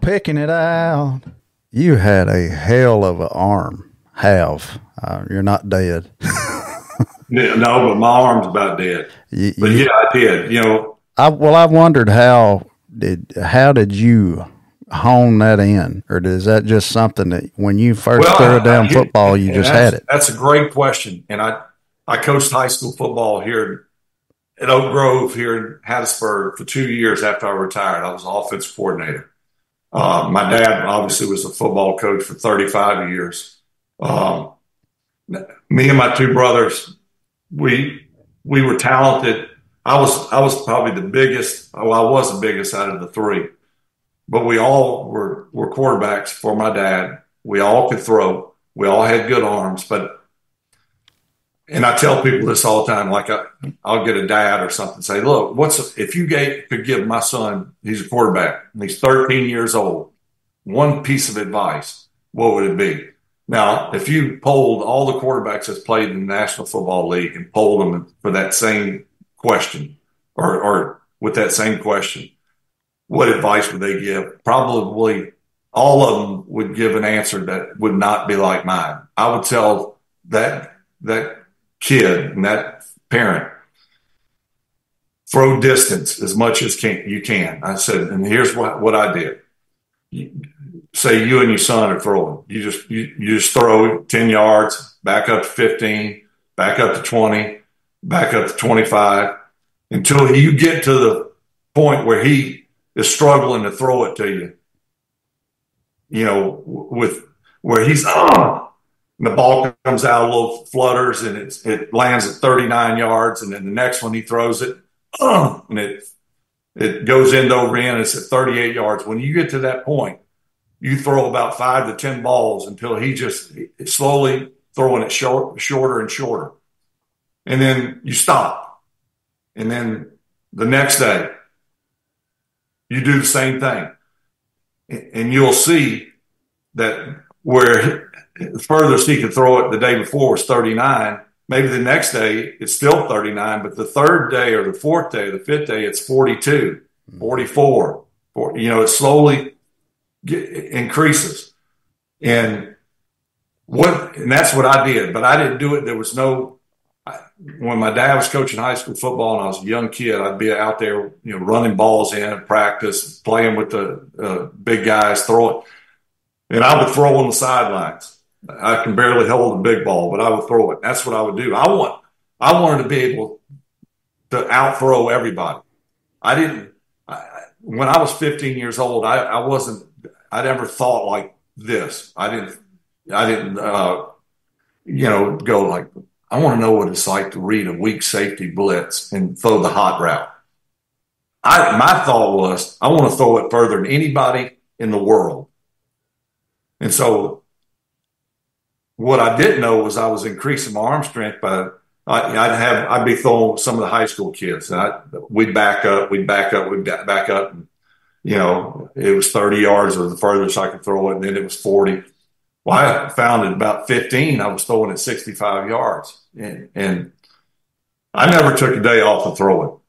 picking it out. You had a hell of an arm. You're not dead. No, but my arm's about dead. But yeah, I did. I've wondered how did you hone that in, or is that just something that when you first threw a damn football, you just had it? That's a great question. And I coached high school football here at Oak Grove here in Hattiesburg for 2 years after I retired. I was offensive coordinator. My dad obviously was a football coach for 35 years. Me and my two brothers, we were talented. I was probably the biggest. Well, I was the biggest out of the three, but we all were quarterbacks for my dad. We all could throw. We all had good arms, and I tell people this all the time, like I'll get a dad or something, say, look, if you could give my son, he's a quarterback, and he's 13 years old, one piece of advice, what would it be? Now, if you polled all the quarterbacks that's played in the National Football League and polled them for that same question or with that same question, what advice would they give? Probably all of them would give an answer that would not be like mine. I would tell that kid and that parent, throw distance as much as you can. I said, and here's what I did. Say you and your son are throwing. You just throw 10 yards, back up to 15, back up to 20, back up to 25, until you get to the point where he is struggling to throw it to you. With where he's and the ball comes out a little, flutters, and it lands at 39 yards, and then the next one he throws it, and it goes end over end. It's at 38 yards. When you get to that point, you throw about 5 to 10 balls until he just slowly throwing it shorter and shorter. And then you stop. And then the next day, you do the same thing. And you'll see that where the furthest he could throw it the day before was 39, maybe the next day it's still 39, but the third day or the fourth day or the fifth day, it's 42, 44. It slowly increases. And that's what I did, but I didn't do it. There was when my dad was coaching high school football and I was a young kid, I'd be out there, running balls in at practice, playing with the big guys, throwing. And I would throw on the sidelines. I can barely hold a big ball, but I would throw it. That's what I would do. I wanted to be able to out-throw everybody. When I was 15 years old, I never thought like this. I didn't go like, I want to know what it's like to read a weak safety blitz and throw the hot route. My thought was, I want to throw it further than anybody in the world. And so what I didn't know was I was increasing my arm strength by, I'd be throwing some of the high school kids. And we'd back up. And, it was 30 yards or the furthest I could throw it. And then it was 40. Well, I found at about 15, I was throwing at 65 yards. And I never took a day off of throwing.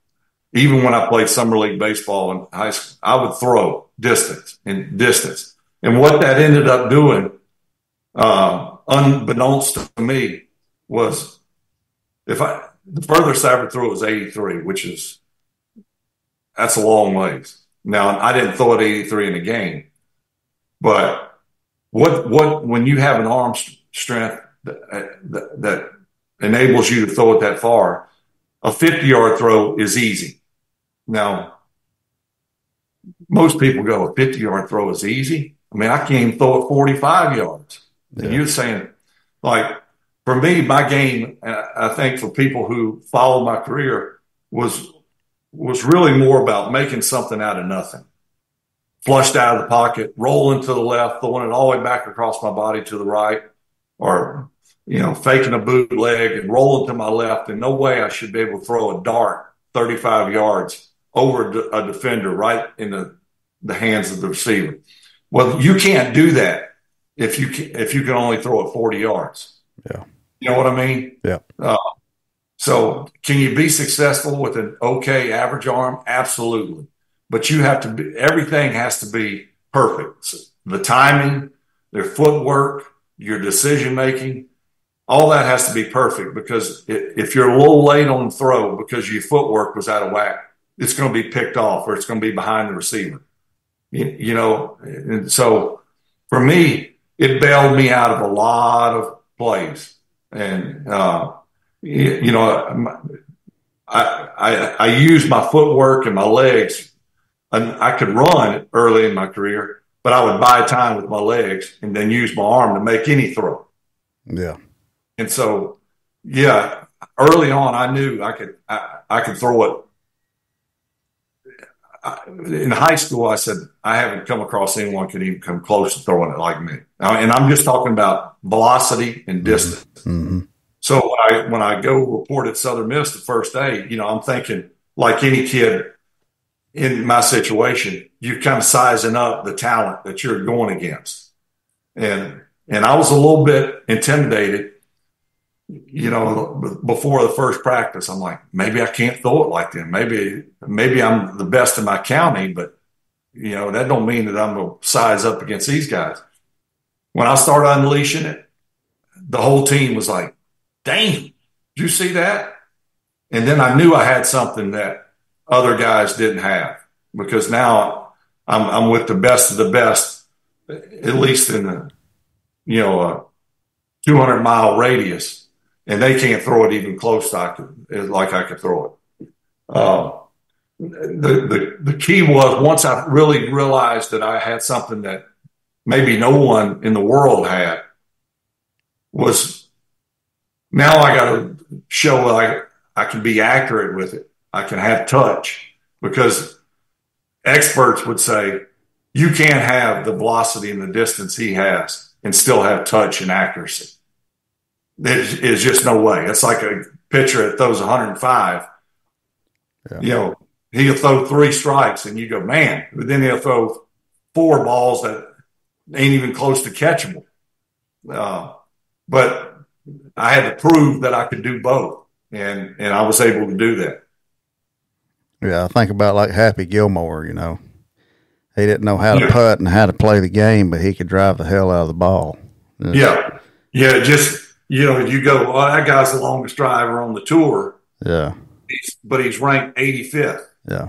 Even when I played summer league baseball in high school, I would throw distance. And what that ended up doing, unbeknownst to me, was the furthest I ever threw was 83, that's a long ways. Now, I didn't throw at 83 in a game, but when you have an arm strength that enables you to throw it that far, a 50-yard throw is easy. Now, most people go, a 50-yard throw is easy. I mean, I can't even throw it 45 yards. Yeah. And you're saying, like, for me, my game, I think for people who follow my career, was really more about making something out of nothing. Flushed out of the pocket, rolling to the left, throwing it all the way back across my body to the right, or, faking a bootleg and rolling to my left. And no way I should be able to throw a dart 35 yards over a defender right in the hands of the receiver. Well, you can't do that if you can only throw it 40 yards. Yeah. You know what I mean? Yeah. So can you be successful with an okay average arm? Absolutely. But everything has to be perfect. So the timing, their footwork, your decision making, all that has to be perfect, because if you're a little late on the throw because your footwork was out of whack, it's going to be picked off or it's going to be behind the receiver. You know, and so for me, it bailed me out of a lot of plays. And, you know, I used my footwork and my legs, and I could run early in my career, but I would buy time with my legs and then use my arm to make any throw. Yeah. And so, yeah, early on, I knew I could throw it. In high school, I said, I haven't come across anyone who could even come close to throwing it like me. And I'm just talking about velocity and distance. Mm-hmm. So when I go report at Southern Miss the first day, you know, I'm thinking, like any kid in my situation, you're kind of sizing up the talent that you're going against. And I was a little bit intimidated, you know, before the first practice. I'm like, maybe I can't throw it like them. Maybe I'm the best in my county, but, you know, that don't mean that I'm going to size up against these guys. When I started unleashing it, the whole team was like, damn, did you see that? And then I knew I had something that other guys didn't have, because now I'm with the best of the best, at least in the, you know, a 200-mile radius, and they can't throw it even close to like I could throw it. The key was, once I really realized that I had something that maybe no one in the world had, was now I got to show I can be accurate with it. I can have touch, because experts would say you can't have the velocity and the distance he has and still have touch and accuracy. There's just no way. It's like a pitcher that throws 105. Yeah. You know, he'll throw 3 strikes and you go, man, but then he'll throw 4 balls that ain't even close to catchable. But I had to prove that I could do both, and I was able to do that. Yeah, I think about like Happy Gilmore, you know. He didn't know how to putt and how to play the game, but he could drive the hell out of the ball. Yeah. Just, you know, you go, well, that guy's the longest driver on the tour. Yeah. But he's ranked 85th. Yeah.